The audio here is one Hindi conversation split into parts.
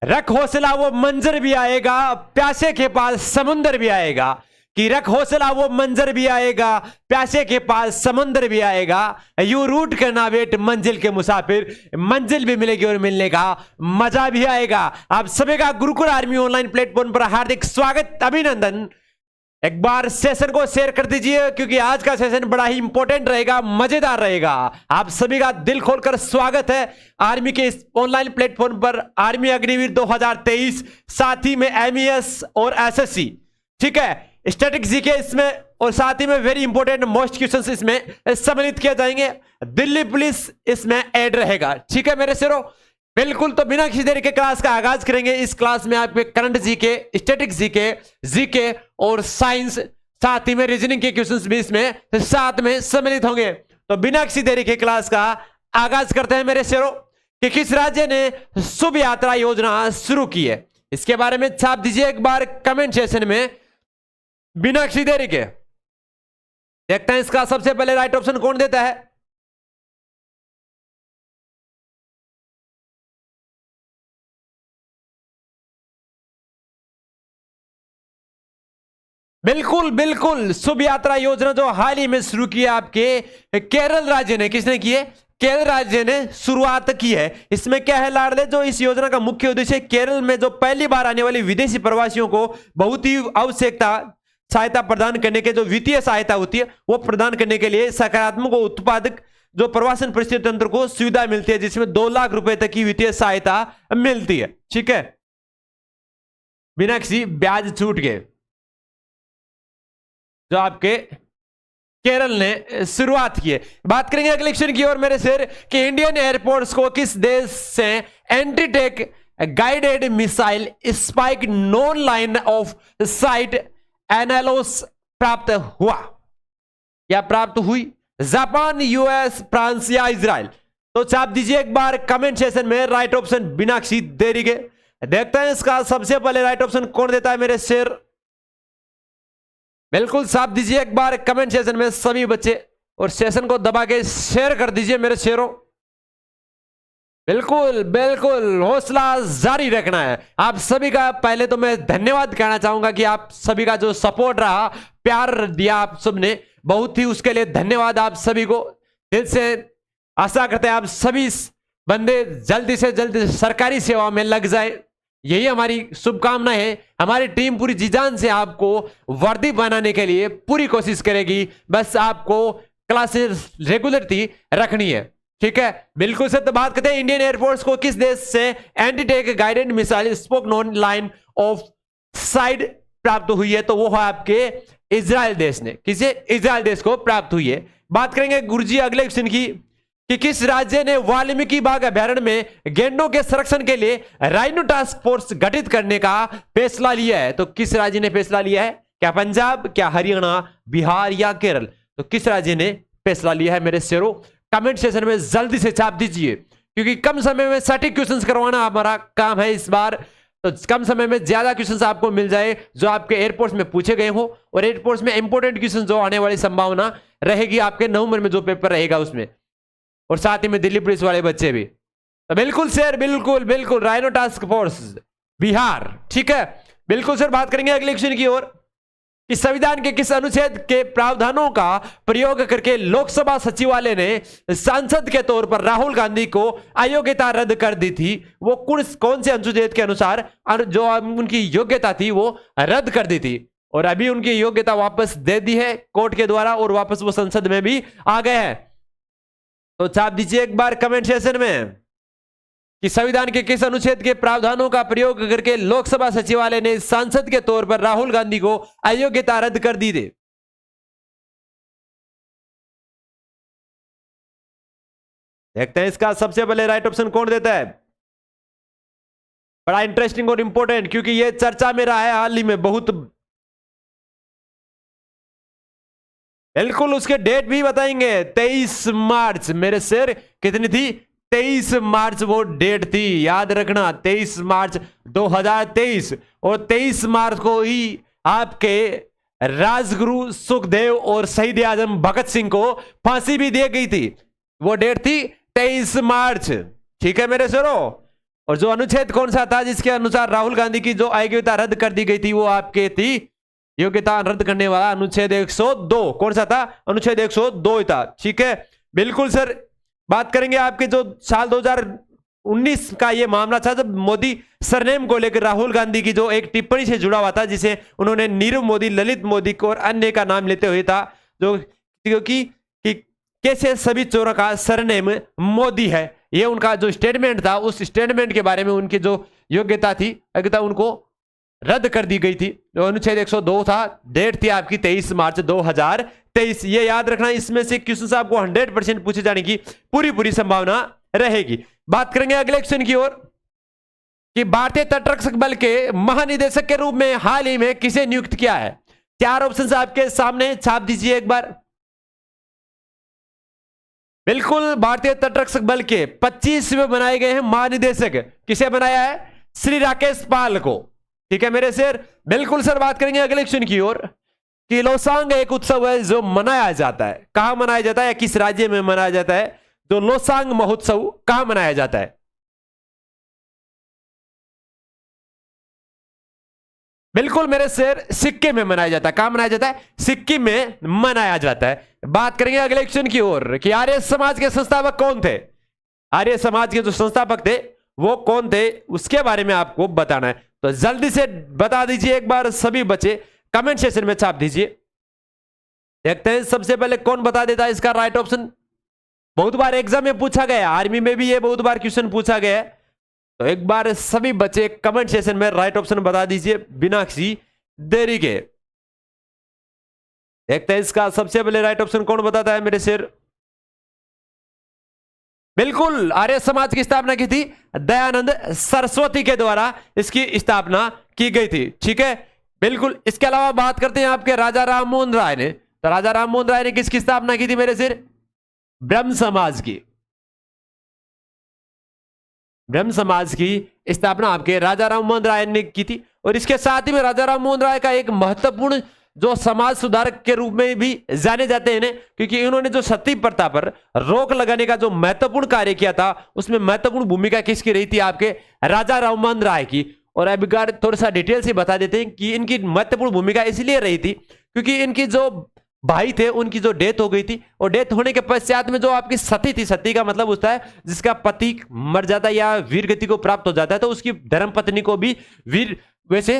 रख हौसला वो मंजर भी आएगा, प्यासे के पास समुंदर भी आएगा। कि रख हौसला वो मंजर भी आएगा, प्यासे के पास समंदर भी आएगा। यू रूट करना वेट मंजिल के मुसाफिर, मंजिल भी मिलेगी और मिलने का मजा भी आएगा। आप सभी का गुरुकुल आर्मी ऑनलाइन प्लेटफॉर्म पर हार्दिक स्वागत, अभिनंदन। एक बार सेशन को शेयर कर दीजिए क्योंकि आज का सेशन बड़ा ही इंपॉर्टेंट रहेगा, मजेदार रहेगा। आप सभी का दिल खोलकर स्वागत है आर्मी के इस ऑनलाइन प्लेटफॉर्म पर, आर्मी अग्निवीर 2023, साथ ही में एमईएस और एसएससी, ठीक है, स्टैटिक जीके इसमें, और साथ ही में वेरी इंपॉर्टेंट मोस्ट क्वेश्चंस इसमें सम्मिलित किए जाएंगे। दिल्ली पुलिस इसमें ऐड रहेगा, ठीक है मेरे शेरों। बिल्कुल, तो बिना किसी देरी के क्लास का आगाज करेंगे। इस क्लास में आपके करंट जीके, स्टैटिक जीके और साइंस, साथ ही में रीजनिंग के क्वेश्चंस भी इसमें साथ में सम्मिलित होंगे। तो बिना किसी देरी के क्लास का आगाज करते हैं मेरे शेरों। कि किस राज्य ने शुभ यात्रा योजना शुरू की है, इसके बारे में छाप दीजिए एक बार कमेंट सेशन में बिना किसी देरी के। देखते हैं इसका सबसे पहले राइट ऑप्शन कौन देता है। बिल्कुल बिल्कुल, शुभ यात्रा योजना जो हाल ही में शुरू की है आपके केरल राज्य ने। किसने की है? केरल राज्य ने शुरुआत की है। इसमें क्या है लाडले, जो इस योजना का मुख्य उद्देश्य केरल में जो पहली बार आने वाले विदेशी प्रवासियों को बहुत ही आवश्यकता सहायता प्रदान करने के, जो वित्तीय सहायता होती है वो प्रदान करने के लिए सकारात्मक और उत्पादक जो प्रवासन परिस्थिति तंत्र को सुविधा मिलती है, जिसमें 2 लाख रुपए तक की वित्तीय सहायता मिलती है, ठीक है, बिना किसी ब्याज छूट के, जो आपके केरल ने शुरुआत की है। बात करेंगे अगले क्वेश्चन की ओर मेरे शेर कि इंडियन एयरपोर्ट्स को किस देश से anti tank guided missile spike non line of sight एनालोस प्राप्त हुआ या प्राप्त हुई? जापान, यूएस, फ्रांस या इजराइल? तो छाप दीजिए एक बार कमेंट सेशन में राइट ऑप्शन बिना किसी देरी के। देखते हैं इसका सबसे पहले राइट ऑप्शन कौन देता है मेरे शेर। बिल्कुल छाप दीजिए एक बार कमेंट सेशन में सभी बच्चे, और सेशन को दबा के शेयर कर दीजिए मेरे शेरों। बिल्कुल बिल्कुल, हौसला जारी रखना है। आप सभी का पहले तो मैं धन्यवाद कहना चाहूंगा कि आप सभी का जो सपोर्ट रहा, प्यार दिया आप सबने, बहुत ही उसके लिए धन्यवाद आप सभी को। दिल से आशा करते हैं आप सभी बंदे जल्दी से जल्दी सरकारी सेवा में लग जाए, यही हमारी शुभकामना है। हमारी टीम पूरी जी जान से आपको वर्दी बनाने के लिए पूरी कोशिश करेगी, बस आपको क्लासेस रेगुलरिटी रखनी है, ठीक है। बिल्कुल से तो बात करते हैं इंडियन एयरफोर्स को किस देश से anti tank guided missile spike non line of sight प्राप्त हुई है? तो वो है आपके इजराइल देश ने। किसे? इजराइल देश को प्राप्त हुई है। बात करेंगे गुरुजी अगले क्वेश्चन की कि किस राज्य ने वाल्मीकि बाग अभ्यारण्य में गैंडों के संरक्षण के लिए राइनो टास्क फोर्स गठित करने का फैसला लिया है? तो किस राज्य ने फैसला लिया है? क्या पंजाब, क्या हरियाणा, बिहार या केरल? तो किस राज्य ने फैसला लिया है मेरे शेरों? कमेंट सेशन में जल्दी से छाप दीजिए क्योंकि कम समय में सटीक क्वेश्चंस करवाना हमारा काम है इस बार। तो कम समय में ज्यादा क्वेश्चंस आपको मिल जाए जो आपके एयरपोर्ट्स में पूछे गए हो, और एयरपोर्ट्स में इंपॉर्टेंट क्वेश्चंस जो आने वाली संभावना रहेगी आपके नवंबर में जो पेपर रहेगा उसमें, और साथ ही में दिल्ली पुलिस वाले बच्चे भी। तो बिल्कुल सर, बिल्कुल बिल्कुल, राइनो टास्क फोर्स बिहार, ठीक है। बिल्कुल सर, बात करेंगे अगले क्वेश्चन की ओर कि संविधान के किस अनुच्छेद के प्रावधानों का प्रयोग करके लोकसभा सचिवालय ने सांसद के तौर पर राहुल गांधी को अयोग्यता रद्द कर दी थी? वो कौन से अनुच्छेद के अनुसार जो उनकी योग्यता थी वो रद्द कर दी थी, और अभी उनकी योग्यता वापस दे दी है कोर्ट के द्वारा, और वापस वो संसद में भी आ गए हैं। तो छाप दीजिए एक बार कमेंट सेशन में कि संविधान के किस अनुच्छेद के प्रावधानों का प्रयोग करके लोकसभा सचिवालय ने सांसद के तौर पर राहुल गांधी को अयोग्यता रद्द कर दी थी? देखते हैं इसका सबसे पहले राइट ऑप्शन कौन देता है। बड़ा इंटरेस्टिंग और इंपॉर्टेंट, क्योंकि यह चर्चा में रहा है हाल ही में बहुत। बिल्कुल, उसके डेट भी बताएंगे। 23 मार्च मेरे शेर, कितनी थी? 23 मार्च वो डेट थी, याद रखना, 23 मार्च 2023। और 23 मार्च को ही आपके राजगुरु सुखदेव और शहीद आजम भगत सिंह को फांसी भी दी गई थी। वो डेट थी 23 मार्च, ठीक है मेरे शेरों। और जो अनुच्छेद कौन सा था जिसके अनुसार राहुल गांधी की जो अयोग्यता रद्द कर दी गई थी, वो आपके थी योग्यता रद्द करने वाला अनुच्छेद 102। कौन सा था? अनुच्छेद 102 था। ठीक है, बिल्कुल सर। बात करेंगे आपके जो साल 2019 का ये मामला था, जब मोदी सरनेम को लेकर राहुल गांधी की जो एक टिप्पणी से जुड़ा हुआ था, जिसे उन्होंने नीरव मोदी, ललित मोदी को और अन्य का नाम लेते हुए था, जो क्योंकि कैसे सभी चोरों का सरनेम मोदी है, ये उनका जो स्टेटमेंट था, उस स्टेटमेंट के बारे में उनकी जो योग्यता थी, योग्यता उनको रद्द कर दी गई थी। जो अनुच्छेद 102 था, डेट थी आपकी 23 मार्च 2023। ये याद रखना, इसमें से क्वेश्चन आपको 100% पूछे जाने की पूरी संभावना रहेगी। बात करेंगे अगले क्वेश्चन की ओर कि भारतीय तटरक्षक बल के महानिदेशक के रूप में हाल ही में किसे नियुक्त किया है? 4 ऑप्शन आपके सामने, छाप दीजिए एक बार। बिल्कुल, भारतीय तटरक्षक बल के 25वें बनाए गए हैं महानिदेशक। किसे बनाया है? श्री राकेश पाल को। ठीक है मेरे सर, बिल्कुल सर। बात करेंगे अगले क्वेश्चन की ओर कि लोसांग एक उत्सव है जो मनाया जाता है, कहां मनाया जाता है या किस राज्य में मनाया जाता है? जो लोसांग महोत्सव कहां मनाया जाता है? बिल्कुल मेरे सर, सिक्किम में मनाया जाता है। कहां मनाया जाता है? सिक्किम में मनाया जाता है। बात करेंगे अगले क्वेश्चन की ओर कि आर्य समाज के संस्थापक कौन थे? आर्य समाज के जो संस्थापक थे वो कौन थे, उसके बारे में आपको बताना है। तो जल्दी से बता दीजिए एक बार सभी बच्चे, कमेंट सेक्शन में छाप दीजिए। देखते हैं सबसे पहले कौन बता देता है इसका राइट ऑप्शन। बहुत बार एग्जाम में पूछा गया, आर्मी में भी ये बहुत बार क्वेश्चन पूछा गया है। तो एक बार सभी बच्चे कमेंट सेक्शन में राइट ऑप्शन बता दीजिए बिना किसी देरी के। देखते हैं इसका सबसे पहले राइट ऑप्शन कौन बताता है मेरे सर। बिल्कुल, आर्य समाज की स्थापना की थी दयानंद सरस्वती के द्वारा, इसकी स्थापना की गई थी। ठीक है, बिल्कुल। इसके अलावा बात करते हैं आपके राजा राम मोहन राय ने। तो राजा राम मोहन राय ने किसकी स्थापना की थी मेरे सर? ब्रह्म समाज की। ब्रह्म समाज की स्थापना आपके राजा राम मोहन राय ने की थी। और इसके साथ ही में राजा राम मोहन राय का एक महत्वपूर्ण जो समाज सुधारक के रूप में भी जाने जाते हैं, क्योंकि इन्होंने जो सती प्रथा पर रोक लगाने का जो महत्वपूर्ण कार्य किया था, उसमें महत्वपूर्ण भूमिका किसकी रही थी? आपके राजा राम मोहन राय की। और अब थोड़ा सा डिटेल से बता देते हैं कि इनकी महत्वपूर्ण भूमिका इसलिए रही थी क्योंकि इनकी जो भाई थे उनकी जो डेथ हो गई थी, और डेथ होने के पश्चात में जो आपकी सती थी, सती का मतलब होता है जिसका पति मर जाता है या वीर गति को प्राप्त हो जाता है, तो उसकी धर्मपत्नी को भी वीर वैसे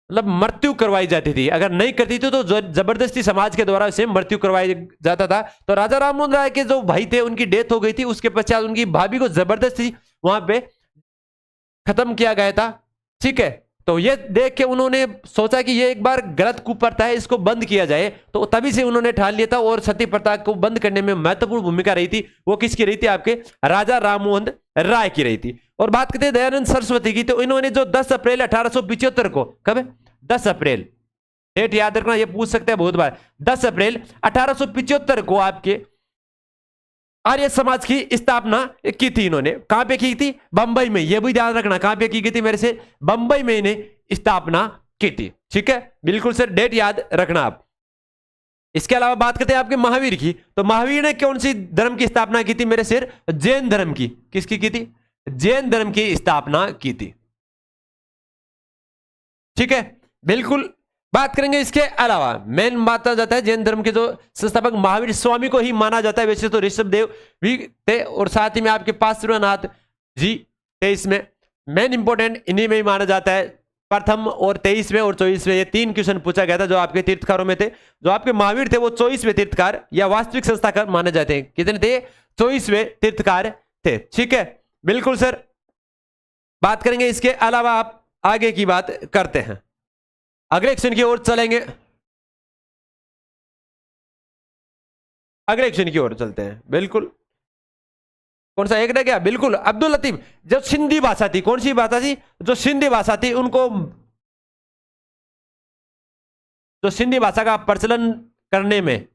मतलब मृत्यु करवाई जाती थी। अगर नहीं करती थी तो जबरदस्ती समाज के द्वारा उसे मृत्यु करवाई जाता था। तो राजा राम मोहन राय के जो भाई थे उनकी डेथ हो गई थी, उसके पश्चात उनकी भाभी को जबरदस्ती वहां पे खत्म किया गया था। ठीक है, तो ये देख के उन्होंने सोचा कि ये एक बार गलत कुप्रथा है, इसको बंद किया जाए। तो तभी से उन्होंने ठान लिया था, और सती प्रथा को बंद करने में महत्वपूर्ण भूमिका रही थी, वो किसकी रही थी? आपके राजा राम मोहन राय की रही थी। और बात करते हैं दयानंद सरस्वती की, तो इन्होंने जो 10 अप्रैल 1875 को, कब है? 10 अप्रैल, डेट याद रखना, ये पूछ सकते हैं बहुत बार। 10 अप्रैल 1875 को आपके आर्य समाज की स्थापना की थी इन्होंने। कहां पे की थी? बंबई में। यह भी ध्यान रखना, कहां पे की गई थी मेरे से? बंबई में इन्हें स्थापना की थी। ठीक है, बिल्कुल सर, डेट याद रखना आप। इसके अलावा बात करते हैं आपके महावीर की, तो महावीर ने कौन सी धर्म की स्थापना की थी मेरे सर? जैन धर्म की। किसकी की थी? जैन धर्म की स्थापना की थी। ठीक है, बिल्कुल। बात करेंगे इसके अलावा मेन बात आ जाता है जैन धर्म के जो संस्थापक महावीर स्वामी को ही माना जाता है। वैसे तो ऋषभदेव भी थे, और साथ ही में आपके पार्श्वनाथ जी थे। इसमें मेन इंपोर्टेंट इन्हीं में ही माना जाता है। प्रथम और 23वें और 24वें, ये 3 क्वेश्चन पूछा गया था जो आपके तीर्थकारों में थे। जो आपके महावीर थे वो 24वें तीर्थकार या वास्तविक संस्थाकार माने जाते हैं। कितने थे? 24वें तीर्थकार थे। ठीक है, बिल्कुल सर। बात करेंगे इसके अलावा, आप आगे की बात करते हैं, अगले क्वेश्चन की ओर चलेंगे। अगले क्वेश्चन की ओर चलते हैं। बिल्कुल, कौन सा एक रह गया? बिल्कुल, अब्दुल लतीफ। जो सिंधी भाषा थी, कौन सी भाषा थी? जो सिंधी भाषा थी, उनको जो सिंधी भाषा का प्रचलन करने में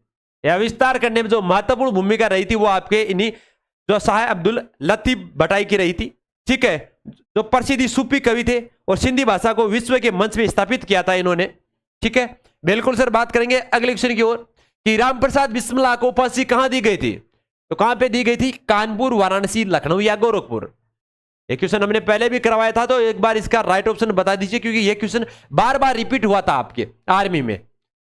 या विस्तार करने में जो महत्वपूर्ण भूमिका रही थी, वो आपके इन्हीं जो शाह अब्दुल लतीफ भटाई की रही थी। ठीक है, जो प्रसिद्ध सूफी कवि थे और सिंधी भाषा को विश्व के मंच में स्थापित किया था इन्होंने। ठीक है, बिल्कुल सर। बात करेंगे अगले क्वेश्चन की ओर कि रामप्रसाद बिस्मिल्लाह को फांसी कहां दी गई थी? तो कहां पे दी गई थी? कानपुर, वाराणसी, लखनऊ या गोरखपुर? ये क्वेश्चन हमने पहले भी करवाया था, तो एक बार इसका राइट ऑप्शन बता दीजिए, क्योंकि ये क्वेश्चन बार बार रिपीट हुआ था आपके आर्मी में।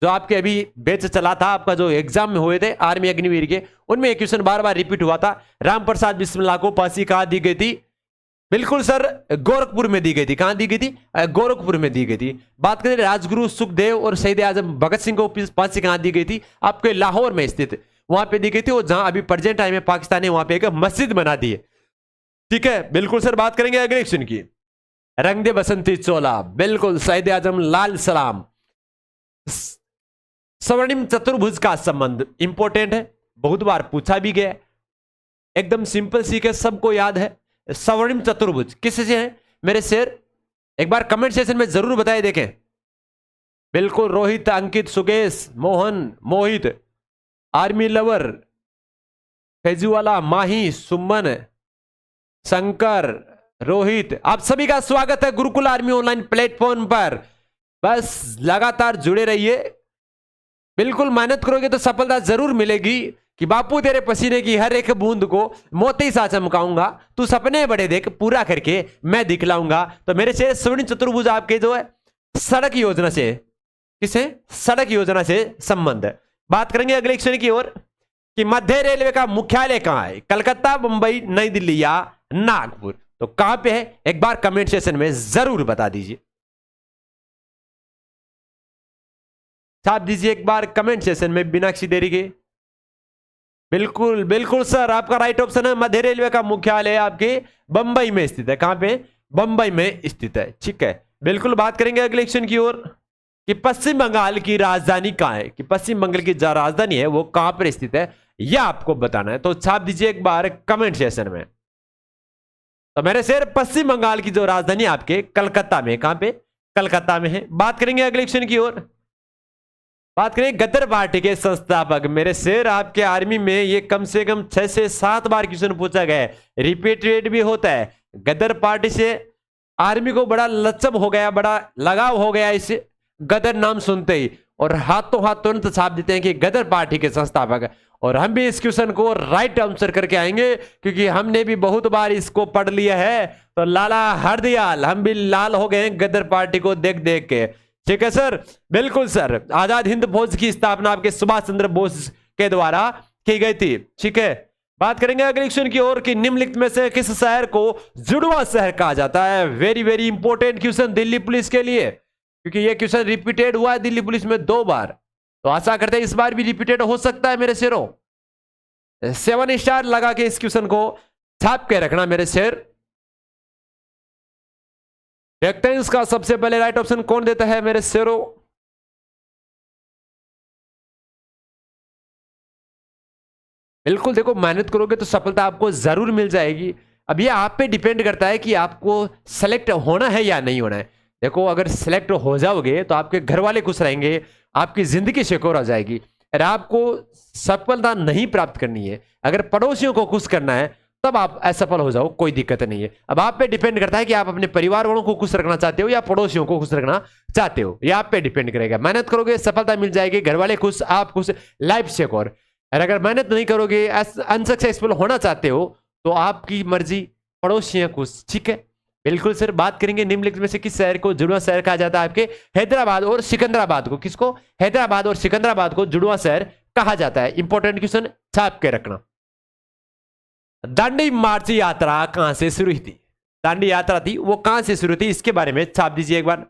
जो आपके अभी बैच चला था, आपका जो एग्जाम में हुए थे आर्मी अग्निवीर के, उनमें ये क्वेश्चन बार बार रिपीट हुआ था। राम प्रसाद बिस्मिल्लाह को फांसी कहां दी गई थी? बिल्कुल सर, गोरखपुर में दी गई थी। कहां दी गई थी? गोरखपुर में दी गई थी। बात करें राजगुरु सुखदेव और शहीद आजम भगत सिंह को फांसी कहां दी गई थी? आपके लाहौर में स्थित वहां पे दी गई थी, और जहां अभी प्रेजेंट टाइम में पाकिस्तान ने वहां पे एक मस्जिद बना दी है। ठीक है, बिल्कुल सर। बात करेंगे अगले क्वेश्चन की, रंग दे बसंती चोला, बिल्कुल शहीद आजम लाल सलाम। स्वर्णिम चतुर्भुज का संबंध इंपॉर्टेंट है, बहुत बार पूछा भी गया, एकदम सिंपल सीखे, सबको याद है। स्वर्णिम चतुर्भुज किससे है मेरे शेर? एक बार कमेंट सेक्शन में जरूर बताए। देखें, बिल्कुल रोहित, अंकित, सुगेश, मोहन, मोहित, आर्मी लवर, फैजूवाला, माही, सुमन, शंकर, रोहित, आप सभी का स्वागत है गुरुकुल आर्मी ऑनलाइन प्लेटफॉर्म पर। बस लगातार जुड़े रहिए, बिल्कुल मेहनत करोगे तो सफलता जरूर मिलेगी। कि बापू तेरे पसीने की हर एक बूंद को मोती सा चमकाऊंगा, तू सपने बड़े देख पूरा करके मैं दिखलाऊंगा। तो मेरे से स्वर्णिम चतुर्भुज आपके जो है सड़क योजना से, किसे? सड़क योजना से संबंध है। बात करेंगे अगले क्वेश्चन की ओर, कि मध्य रेलवे का मुख्यालय कहां है? कलकत्ता, मुंबई, नई दिल्ली या नागपुर? तो कहां पे है एक बार कमेंट सेक्शन में जरूर बता दीजिए, छाप दीजिए एक बार कमेंट सेक्शन में बिना किसी देरी के। बिल्कुल बिल्कुल सर, आपका राइट ऑप्शन है, मध्य रेलवे का मुख्यालय आपके बंबई में स्थित है। कहां पे? बंबई में स्थित है। ठीक है, बिल्कुल। बात करेंगे अगले क्वेश्चन की ओर, कि पश्चिम बंगाल की राजधानी कहां है? कि पश्चिम बंगाल की जो राजधानी है वो कहां पर स्थित है, यह आपको बताना है। तो छाप दीजिए एक बार कमेंट सेक्शन में। तो मेरे शेर, पश्चिम बंगाल की जो राजधानी आपके कलकत्ता में, कहां पे? कलकत्ता में है। बात करेंगे अगले क्वेश्चन की ओर, बात करें गदर पार्टी के संस्थापक। मेरे शेर, आपके आर्मी में ये कम से कम 6 से 7 बार क्वेश्चन पूछा गया है, रिपीटेड भी होता है। गदर पार्टी से आर्मी को बड़ा लचब हो गया, बड़ा लगाव हो गया इस गदर नाम सुनते ही, और हाथों हाथ तुरंत छाप देते हैं कि गदर पार्टी के संस्थापक। और हम भी इस क्वेश्चन को राइट आंसर करके आएंगे, क्योंकि हमने भी बहुत बार इसको पढ़ लिया है। तो लाला हरदयाल, हम भी लाल हो गए गदर पार्टी को देख देख के। ठीक है सर, बिल्कुल सर। आजाद हिंद फौज की स्थापना आपके सुभाष चंद्र बोस के द्वारा की गई थी। ठीक है, बात करेंगे अगले क्वेश्चन की ओर, कि निम्नलिखित में से किस शहर को जुड़वा शहर कहा जाता है? Very very important question Delhi police के लिए, क्योंकि यह क्वेश्चन रिपीटेड हुआ है दिल्ली पुलिस में 2 बार। तो आशा करते हैं इस बार भी रिपीटेड हो सकता है मेरे शेरों। 7 स्टार लगा के इस क्वेश्चन को छाप के रखना मेरे शेर। देखते हैं इसका सबसे पहले राइट ऑप्शन कौन देता है मेरे शेरों। बिल्कुल, देखो मेहनत करोगे तो सफलता आपको जरूर मिल जाएगी। अब ये आप पे डिपेंड करता है कि आपको सेलेक्ट होना है या नहीं होना है। देखो, अगर सेलेक्ट हो जाओगे तो आपके घर वाले खुश रहेंगे, आपकी जिंदगी सिक्योर हो जाएगी। अगर आपको सफलता नहीं प्राप्त करनी है, अगर पड़ोसियों को खुश करना है, तब आप असफल हो जाओ, कोई दिक्कत नहीं है। अब आप पे डिपेंड करता है कि आप अपने परिवार वालों को खुश रखना चाहते हो या पड़ोसियों को खुश रखना चाहते हो। ये आप पे डिपेंड करेगा। मेहनत करोगे सफलता मिल जाएगी, घर वाले खुश, आप खुश, लाइफ सिक्योर। और अगर मेहनत नहीं करोगे, अनसक्सेसफुल होना चाहते हो, तो आपकी मर्जी, पड़ोसियां खुश। ठीक है, बिल्कुल सर। बात करेंगे निम्नलिखित में से किस शहर को जुड़वा शहर कहा जाता है? आपके हैदराबाद और सिकंदराबाद को। किसको? हैदराबाद और सिकंदराबाद को जुड़वा शहर कहा जाता है। इंपॉर्टेंट क्वेश्चन, छाप के रखना। दांडी मार्च यात्रा कहां से शुरू हुई थी? दांडी यात्रा थी वो कहां से शुरू थी, इसके बारे में छाप दीजिए एक बार।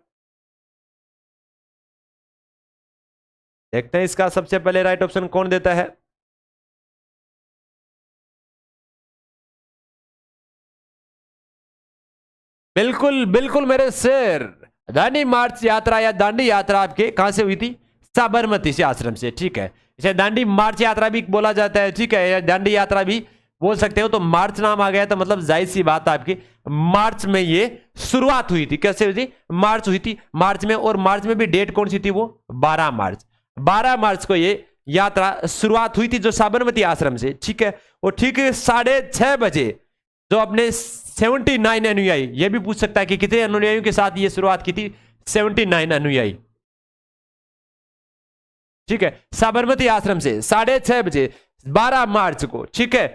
देखते हैं इसका सबसे पहले राइट ऑप्शन कौन देता है। बिल्कुल बिल्कुल मेरे शेर, दांडी मार्च यात्रा या दांडी यात्रा आपके कहां से हुई थी? साबरमती से आश्रम से। ठीक है, इसे दांडी मार्च यात्रा भी बोला जाता है। ठीक है, या दांडी यात्रा भी बोल सकते हो। तो मार्च नाम आ गया तो मतलब जाहिर सी बात आपकी मार्च में ये शुरुआत हुई थी। कैसे हुई थी? मार्च हुई थी, मार्च में। और मार्च में भी डेट कौन सी थी? वो 12 मार्च। 12 मार्च को ये यात्रा शुरुआत हुई थी, जो साबरमती आश्रम से। ठीक है, और ठीक 6:30 बजे जो अपने 79 अनुयायी, ये भी पूछ सकता है कि कितने अनुयायियों के साथ ये शुरुआत की थी? 79 अनुयायी। ठीक है, साबरमती आश्रम से 6:30 बजे 12 मार्च को। ठीक है,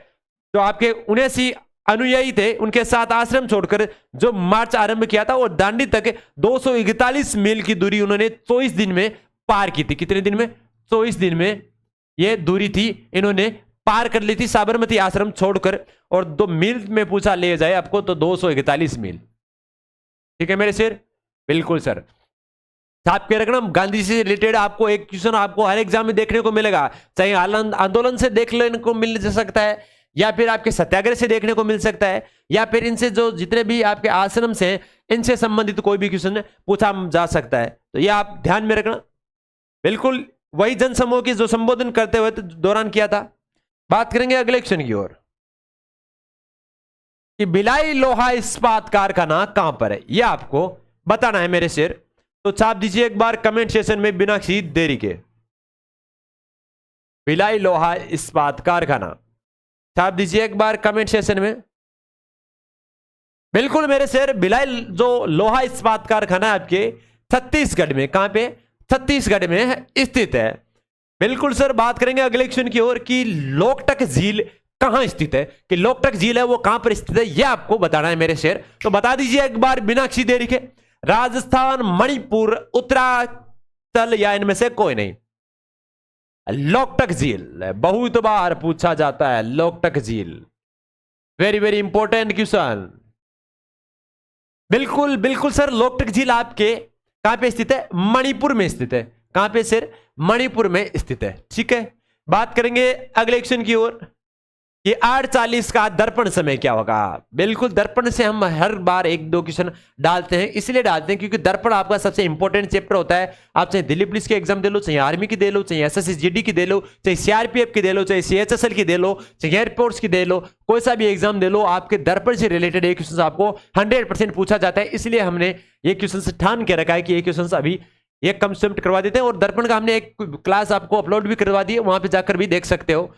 तो आपके 79 अनुयायी थे उनके साथ आश्रम छोड़कर जो मार्च आरंभ किया था, वो दांडी तक 241 मील की दूरी उन्होंने 24 दिन में पार की थी। कितने दिन में? 24 दिन में ये दूरी थी, इन्होंने पार कर ली थी साबरमती आश्रम छोड़कर। और 2 मील में पूछा ले जाए आपको तो 241 मील। ठीक है मेरे शेर? बिल्कुल सर। साहब के रखना गांधी से रिलेटेड आपको एक क्वेश्चन आपको हर एग्जाम में देखने को मिलेगा, चाहे आंदोलन से देख लेने को मिल सकता है, या फिर आपके सत्याग्रह से देखने को मिल सकता है, या फिर इनसे जो जितने भी आपके आश्रम से इनसे संबंधित कोई भी क्वेश्चन पूछा जा सकता है। तो ये आप ध्यान में रखना। बिल्कुल वही जनसमूह की जो संबोधन करते हुए दौरान किया था। बात करेंगे अगले क्वेश्चन की ओर कि भिलाई लोहा इस्पात कारखाना कहां पर है, यह आपको बताना है मेरे शेर। तो छाप दीजिए एक बार कमेंट सेशन में बिना किसी देरी के, भिलाई लोहा इस्पात कारखाना छाप दीजिए एक बार कमेंट सेशन में। बिल्कुल मेरे शेर, भिलाई जो लोहा इस्पात कारखाना है आपके छत्तीसगढ़ में, कहां पे? छत्तीसगढ़ में स्थित है। बिल्कुल सर। बात करेंगे अगले क्वेश्चन की ओर कि लोकटक झील कहां स्थित है, कि लोकटक झील है वो कहां पर स्थित है, यह आपको बताना है मेरे शेर। तो बता दीजिए एक बार बिना किसी देरी के। राजस्थान, मणिपुर, उत्तराखंड या इनमें से कोई नहीं। लोकटक झील बहुत बार पूछा जाता है, लोकटक झील वेरी वेरी इंपॉर्टेंट क्वेश्चन। बिल्कुल बिल्कुल सर, लोकटक झील आपके कहां पे स्थित है? मणिपुर में स्थित है। कहां पे सर? मणिपुर में स्थित है। ठीक है। बात करेंगे अगले क्वेश्चन की ओर कि 8:40 का दर्पण समय क्या होगा। बिल्कुल दर्पण से हम हर बार एक दो क्वेश्चन डालते हैं, इसलिए डालते हैं क्योंकि दर्पण आपका सबसे इंपॉर्टेंट चैप्टर होता है। आप चाहे दिल्ली पुलिस की एग्जाम दे लो, चाहे आर्मी की दे लो, चाहे एसएससी जीडी की दे लो, चाहे सीआरपीएफ की दे लो, चाहे सीएचएसएल की दे लो, चाहे एयरफोर्स की दे लो, कोई सा भी एग्जाम दे लो, आपके दर्पण से रिलेटेड एक क्वेश्चन आपको 100% पूछा जाता है। इसलिए हमने ये क्वेश्चन ठान के रखा है कि ये क्वेश्चन अभी एक कंसेप्ट करवा देते हैं। और दर्पण का हमने एक क्लास आपको अपलोड भी करवा दी है, वहां पे जाकर भी देख सकते हो।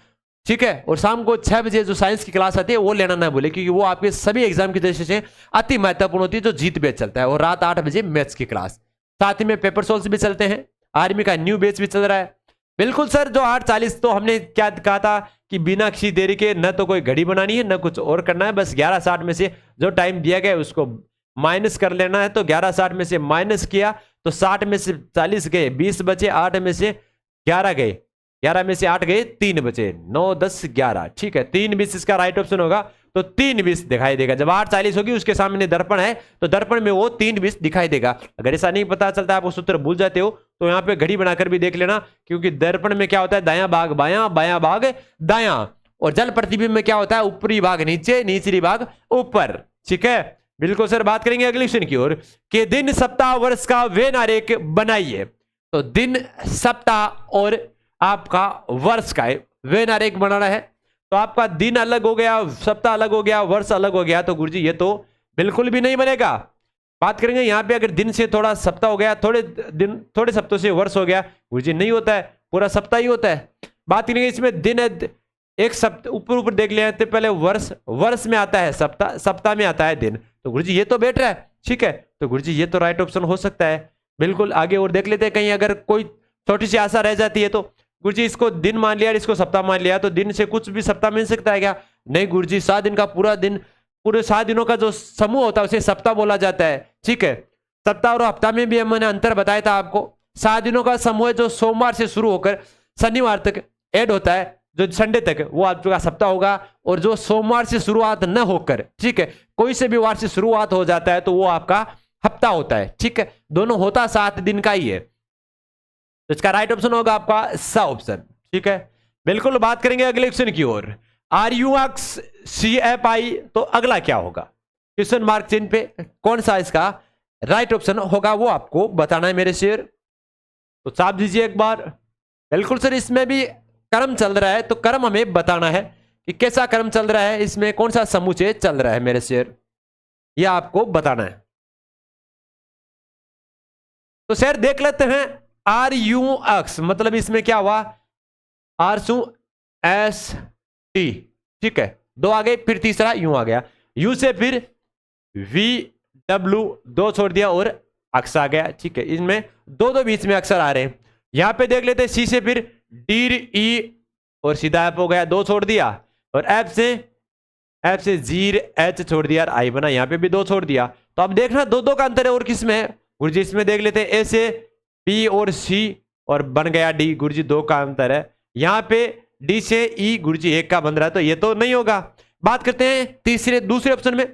ठीक है। और शाम को 6 बजे जो साइंस की क्लास आती है वो लेना ना भूले, क्योंकि वो आपके सभी एग्जाम की दृष्टि से अति महत्वपूर्ण होती है, जो जीत बैच चलता है। और रात 8 बजे मैथ्स की क्लास, साथ ही में पेपर सोल्स भी चलते हैं, आर्मी का न्यू बैच भी चल रहा है। बिल्कुल सर। जो 8:40 तो हमने क्या कहा था कि बिना किसी देरी के न तो कोई घड़ी बनानी है न कुछ और करना है, बस 11:60 में से जो टाइम दिया गया है उसको माइनस कर लेना है। तो 11:60 में से माइनस किया तो 60 में से 40 गए, 20 बचे, 8 में से 11 गए, 11 में से 8 गए, 3 बचे, 9 10 11। ठीक है। 3:20 इसका राइट ऑप्शन होगा। तो 3:20 दिखाई देगा। जब 8:40 होगी उसके सामने दर्पण है तो दर्पण में वो 3:20 दिखाई देगा। अगर ऐसा नहीं पता चलता, आप वो सूत्र भूल जाते हो, तो यहाँ पे घड़ी बनाकर भी देख लेना, क्योंकि दर्पण में क्या होता है? दायां भाग बायां, बायां भाग दायां। और जल प्रतिबिंब में क्या होता है? ऊपरी भाग नीचे, निचली भाग ऊपर। ठीक है। बिल्कुल सर। बात करेंगे अगले क्वेश्चन की ओर कि दिन, सप्ताह, वर्ष का वेन आरेख बनाइए। तो दिन, सप्ताह और आपका वर्ष का वेन आरेख बनाना है। तो आपका दिन अलग हो गया, सप्ताह अलग हो गया, वर्ष अलग हो गया, तो गुरुजी ये तो बिल्कुल भी नहीं बनेगा। बात करेंगे यहाँ पे अगर दिन से थोड़ा सप्ताह हो गया, थोड़े दिन थोड़े सप्ताह से वर्ष हो गया, गुरुजी नहीं होता है, पूरा सप्ताह ही होता है। बात करेंगे इसमें दिन एक सप्ताह ऊपर ऊपर देख लिया तो पहले वर्ष में आता है सप्ताह, सप्ताह में आता है दिन। तो गुरुजी ये तो बैठ रहा है। ठीक है। तो गुरुजी ये तो राइट ऑप्शन हो सकता है। बिल्कुल। आगे और देख लेते हैं, कहीं अगर कोई छोटी सी आशा रह जाती है तो गुरुजी इसको दिन मान लिया, इसको सप्ताह मान लिया, तो दिन से कुछ भी सप्ताह मिल सकता है क्या? नहीं गुरुजी, 7 दिन का पूरा दिन, पूरे 7 दिनों का जो समूह होता है उसे सप्ताह बोला जाता है। ठीक है। सप्ताह और हफ्ता में भी हमने अंतर बताया था आपको। 7 दिनों का समूह है जो सोमवार से शुरू होकर शनिवार तक ऐड होता है, जो संडे तक वो आपका सप्ताह होगा। और जो सोमवार से शुरुआत न होकर, ठीक है, कोई से भी वार से शुरुआत हो जाता है तो वो आपका हफ्ता होता है। ठीक है। दोनों होता 7 दिन का ही है। तो इसका राइट ऑप्शन होगा आपका सा ऑप्शन। ठीक है। बिल्कुल। बात करेंगे अगले क्वेश्चन की ओर, RUXCFI। तो अगला क्या होगा? क्वेश्चन मार्क चिन्ह पे कौन सा इसका राइट ऑप्शन होगा वो आपको बताना है मेरे शेर। तो छाप दीजिए एक बार। बिल्कुल सर। इसमें भी क्रम चल रहा है, तो क्रम हमें बताना है कि कैसा क्रम चल रहा है, इसमें कौन सा समुच्चय चल रहा है मेरे शेर, यह आपको बताना है। तो शेर देख लेते हैं। RUX मतलब इसमें क्या हुआ? RST। ठीक है। 2 आ गए, फिर तीसरा यू आ गया, यू से फिर VW 2 छोड़ दिया और अक्स आ गया। ठीक है। इनमें 2 बीच में अक्षर आ रहे हैं। यहां पे देख लेते हैं, सी से फिर DE और सीधा एफ हो गया, 2 छोड़ दिया, और एफ से एफ से जीर एच छोड़ दिया, आई बना, यहाँ पे भी 2 छोड़ दिया। तो अब देखना 2 का अंतर है और किसमें है गुरुजी, इसमें देख लेते हैं, ए से पी और सी और बन गया डी, गुरुजी 2 का अंतर है। यहाँ पे डी से ई गुरुजी 1 का बन रहा है, तो ये तो नहीं होगा। बात करते हैं दूसरे ऑप्शन में,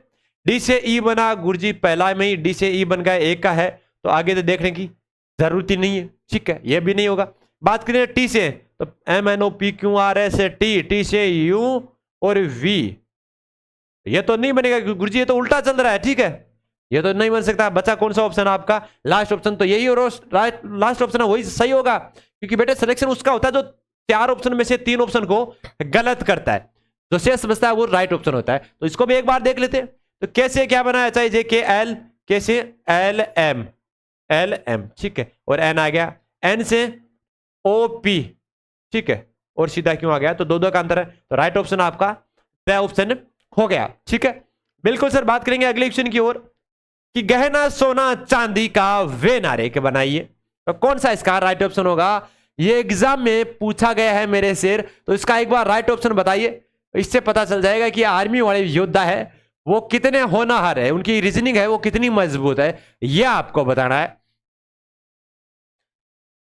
डी से ई बना गुरुजी, पहला में ही डी से ई बन गया, 1 का है, तो आगे तो देखने की जरूरत ही नहीं है, ठीक है, ये भी नहीं होगा। बात करें टी से, तो M N O P Q R S से टी, टी से यू और वी, ये तो नहीं बनेगा गुरुजी, ये तो उल्टा चल रहा है, ठीक है, ये तो नहीं बन सकता। बचा कौन सा ऑप्शन आपका, लास्ट ऑप्शन, तो यही और लास्ट ऑप्शन है वही सही होगा, क्योंकि बेटे सिलेक्शन उसका होता है जो 4 ऑप्शन में से 3 ऑप्शन को गलत करता है, जो शेष बचता है वो राइट ऑप्शन होता है। तो इसको भी एक बार देख लेते हैं। तो कैसे क्या बनाया चाहिए, जे के एल, कैसे एल एम, एल एम, ठीक है, और एन आ गया, एन से ओ पी, ठीक है, और सीधा क्यों आ गया, तो 2 का अंतर है, तो राइट ऑप्शन आपका ऑप्शन हो गया, ठीक है, बिल्कुल सर। बात करेंगे अगले ऑप्शन की ओर, कि गहना सोना चांदी का वे नारे के बनाइए, तो कौन सा इसका राइट ऑप्शन होगा, ये एग्जाम में पूछा गया है मेरे शेर, तो इसका एक बार राइट ऑप्शन बताइए, इससे पता चल जाएगा कि आर्मी वाले योद्धा है वो कितने होनहार है, उनकी रीजनिंग है वो कितनी मजबूत है, यह आपको बताना है।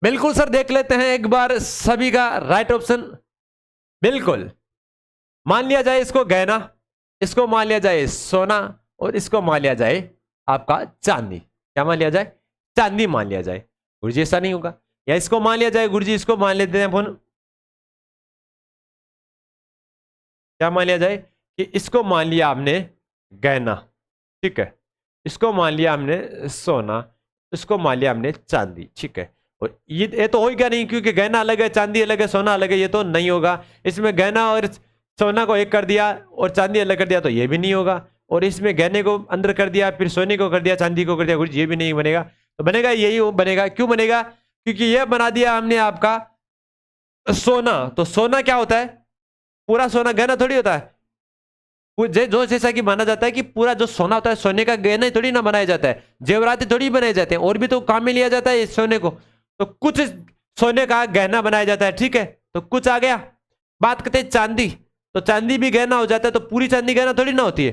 बिल्कुल सर, देख लेते हैं एक बार सभी का राइट ऑप्शन। बिल्कुल, मान लिया जाए इसको गहना, इसको मान लिया जाए सोना, और इसको मान लिया जाए आपका चांदी, क्या मान लिया जाए, चांदी मान लिया जाए गुरुजी, ऐसा नहीं होगा, या इसको मान लिया जाए गुरुजी, इसको मान लेते हैं अपन, क्या मान लिया जाए, कि इसको मान लिया आपने गहना, ठीक है, इसको मान लिया हमने सोना, इसको मान लिया हमने चांदी, ठीक है, और ये तो होगा नहीं, क्योंकि गहना अलग है, चांदी अलग है, सोना अलग है, ये तो नहीं होगा। इसमें गहना और सोना को एक कर दिया और चांदी अलग कर दिया, तो ये भी नहीं होगा, और इसमें गहने को अंदर कर दिया, फिर सोने को कर दिया, चांदी को कर दिया, ये भी नहीं बनेगा, तो बनेगा यही बनेगा। क्यों बनेगा, क्योंकि ये बना दिया हमने आपका सोना, तो सोना क्या होता है, पूरा सोना गहना थोड़ी होता है, जो जैसा कि माना जाता है कि पूरा जो सोना होता है सोने का गहना थोड़ी ना बनाया जाता है, जेवराती थोड़ी बनाए जाते हैं, और भी तो काम में लिया जाता है सोने को, तो कुछ सोने का गहना बनाया जाता है, ठीक है, तो कुछ आ गया। बात करते हैं चांदी, तो चांदी भी गहना हो जाता है, तो पूरी चांदी गहना थोड़ी ना होती है,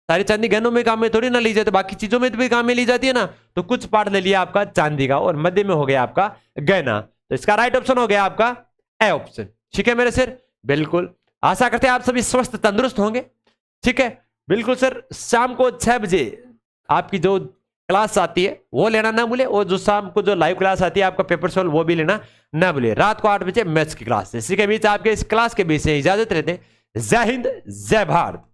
सारी चांदी गहनों में काम में थोड़ी ना ली जाती है, बाकी चीजों में भी काम में ली जाती है ना, तो कुछ पार्ट ले लिया आपका चांदी का, और मध्य में हो गया आपका गहना, तो इसका राइट ऑप्शन हो गया आपका ए ऑप्शन, ठीक है मेरे सर। बिल्कुल, आशा करते हैं आप सभी स्वस्थ तंदुरुस्त होंगे, ठीक है, बिल्कुल सर। शाम को 6 बजे आपकी जो क्लास आती है वो लेना ना भूले, और जो शाम को जो लाइव क्लास आती है आपका पेपर सॉल्व वो भी लेना ना भूले। रात को 8 बजे मैथ्स की क्लास, इसी के बीच आपके इस क्लास के बीच से इजाजत रहते हैं। जय हिंद, जय भारत।